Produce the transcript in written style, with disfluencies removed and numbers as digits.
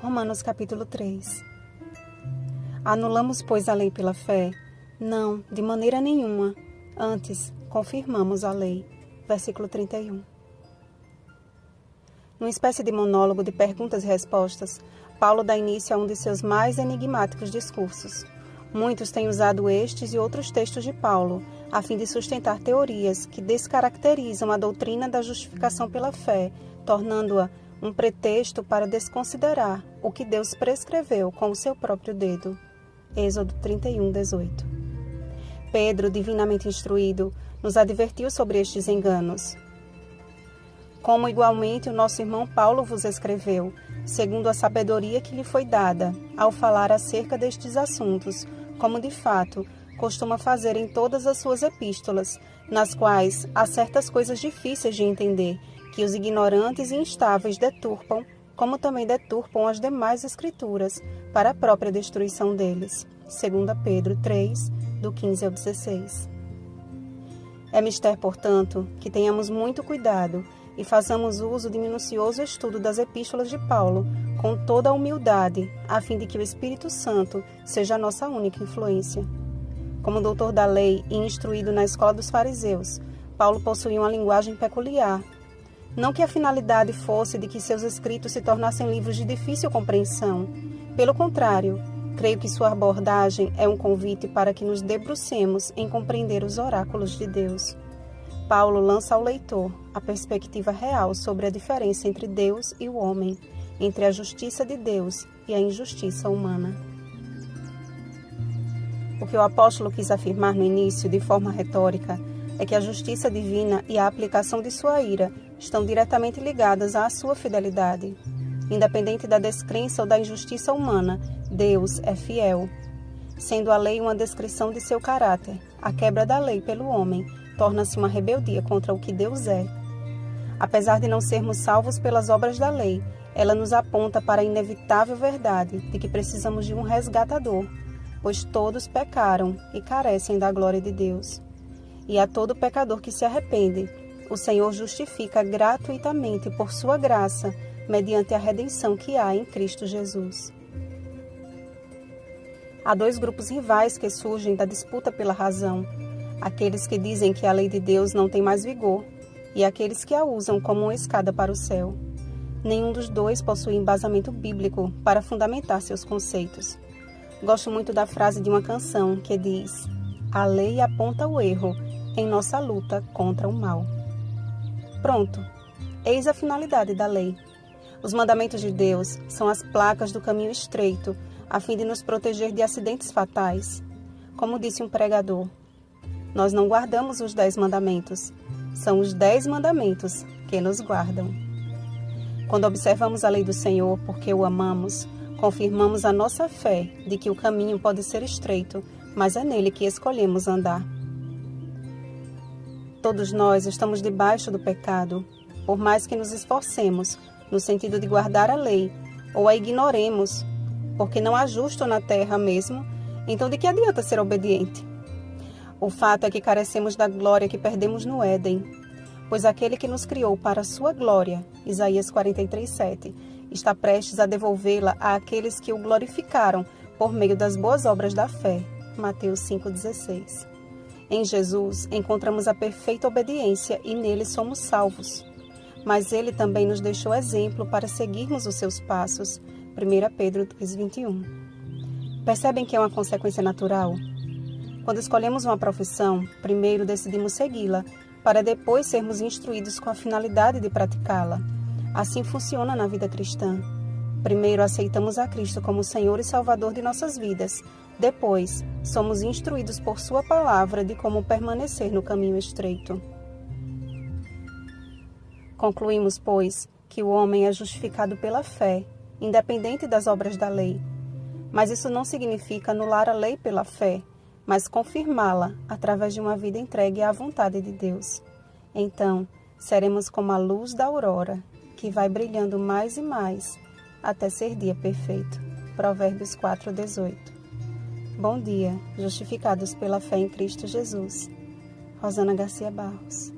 Romanos capítulo 3. Anulamos, pois, a lei pela fé? Não, de maneira nenhuma. Antes, confirmamos a lei. Versículo 31. Numa espécie de monólogo de perguntas e respostas, Paulo dá início a um de seus mais enigmáticos discursos. Muitos têm usado estes e outros textos de Paulo, a fim de sustentar teorias que descaracterizam a doutrina da justificação pela fé, tornando-a um pretexto para desconsiderar o que Deus prescreveu com o seu próprio dedo. Êxodo 31:18. Pedro, divinamente instruído, nos advertiu sobre estes enganos. Como igualmente o nosso irmão Paulo vos escreveu, segundo a sabedoria que lhe foi dada, ao falar acerca destes assuntos, como de fato costuma fazer em todas as suas epístolas, nas quais há certas coisas difíceis de entender, que os ignorantes e instáveis deturpam, como também deturpam as demais escrituras, para a própria destruição deles. 2 Pedro 3, do 15 ao 16. É mister, portanto, que tenhamos muito cuidado e façamos uso de minucioso estudo das epístolas de Paulo, com toda a humildade, a fim de que o Espírito Santo seja a nossa única influência. Como doutor da lei e instruído na escola dos fariseus, Paulo possuía uma linguagem peculiar. Não que a finalidade fosse de que seus escritos se tornassem livros de difícil compreensão. Pelo contrário, creio que sua abordagem é um convite para que nos debrucemos em compreender os oráculos de Deus. Paulo lança ao leitor a perspectiva real sobre a diferença entre Deus e o homem, entre a justiça de Deus e a injustiça humana. O que o apóstolo quis afirmar no início, de forma retórica, é que a justiça divina e a aplicação de sua ira estão diretamente ligadas à sua fidelidade. Independente da descrença ou da injustiça humana, Deus é fiel. Sendo a lei uma descrição de seu caráter, a quebra da lei pelo homem torna-se uma rebeldia contra o que Deus é. Apesar de não sermos salvos pelas obras da lei, ela nos aponta para a inevitável verdade de que precisamos de um resgatador, pois todos pecaram e carecem da glória de Deus. E a todo pecador que se arrepende, o Senhor justifica gratuitamente por sua graça, mediante a redenção que há em Cristo Jesus. Há dois grupos rivais que surgem da disputa pela razão: aqueles que dizem que a lei de Deus não tem mais vigor, e aqueles que a usam como uma escada para o céu. Nenhum dos dois possui embasamento bíblico para fundamentar seus conceitos. Gosto muito da frase de uma canção que diz: "A lei aponta o erro em nossa luta contra o mal." Pronto, eis a finalidade da lei. Os mandamentos de Deus são as placas do caminho estreito, a fim de nos proteger de acidentes fatais. Como disse um pregador, nós não guardamos os 10 mandamentos, são os 10 mandamentos que nos guardam. Quando observamos a lei do Senhor porque o amamos, confirmamos a nossa fé de que o caminho pode ser estreito, mas é nele que escolhemos andar. Todos nós estamos debaixo do pecado, por mais que nos esforcemos no sentido de guardar a lei, ou a ignoremos, porque não há justo na terra mesmo, então de que adianta ser obediente? O fato é que carecemos da glória que perdemos no Éden, pois aquele que nos criou para a sua glória, Isaías 43:7, está prestes a devolvê-la àqueles que o glorificaram por meio das boas obras da fé, Mateus 5:16. Em Jesus encontramos a perfeita obediência e nele somos salvos. Mas ele também nos deixou exemplo para seguirmos os seus passos, 1 Pedro 2:21. Percebem que é uma consequência natural? Quando escolhemos uma profissão, primeiro decidimos segui-la, para depois sermos instruídos com a finalidade de praticá-la. Assim funciona na vida cristã. Primeiro aceitamos a Cristo como Senhor e Salvador de nossas vidas. Depois, somos instruídos por sua palavra de como permanecer no caminho estreito. Concluímos, pois, que o homem é justificado pela fé, independente das obras da lei. Mas isso não significa anular a lei pela fé, mas confirmá-la através de uma vida entregue à vontade de Deus. Então, seremos como a luz da aurora, que vai brilhando mais e mais, até ser dia perfeito. Provérbios 4:18. Bom dia, justificados pela fé em Cristo Jesus. Rosana Garcia Barros.